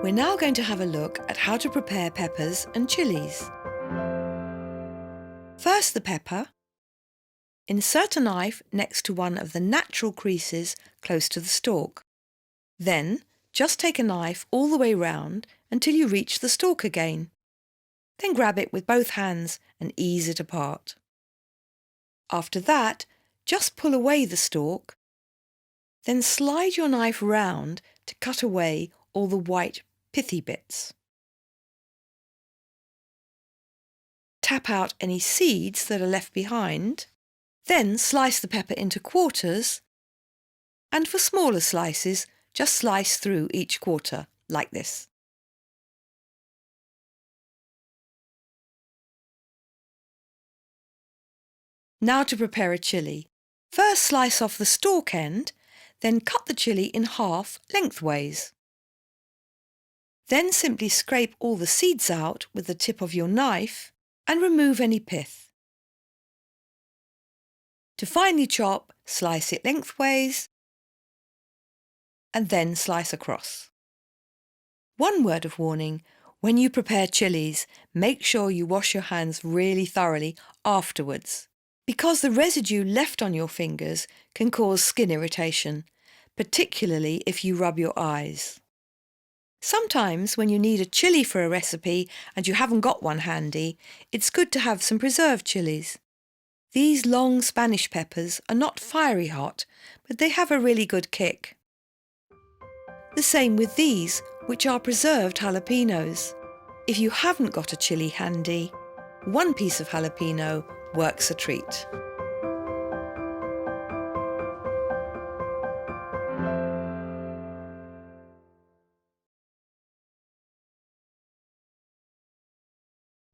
We're now going to have a look at how to prepare peppers and chilies. First, the pepper. Insert a knife next to one of the natural creases close to the stalk. Then, just take a knife all the way round until you reach the stalk again. Then grab it with both hands and ease it apart. After that, just pull away the stalk. Then slide your knife round to cut away all the white pithy bits. Tap out any seeds that are left behind. Then slice the pepper into quarters, and for smaller slices, just slice through each quarter, like this. Now to prepare a chilli. First slice off the stalk end, then cut the chilli in half lengthways. Then simply scrape all the seeds out with the tip of your knife and remove any pith. To finely chop, slice it lengthways and then slice across. One word of warning: when you prepare chilies, make sure you wash your hands really thoroughly afterwards, because the residue left on your fingers can cause skin irritation, particularly if you rub your eyes. Sometimes when you need a chilli for a recipe and you haven't got one handy, it's good to have some preserved chilies. These long Spanish peppers are not fiery hot, but they have a really good kick. The same with these, which are preserved jalapenos. If you haven't got a chilli handy, one piece of jalapeno works a treat.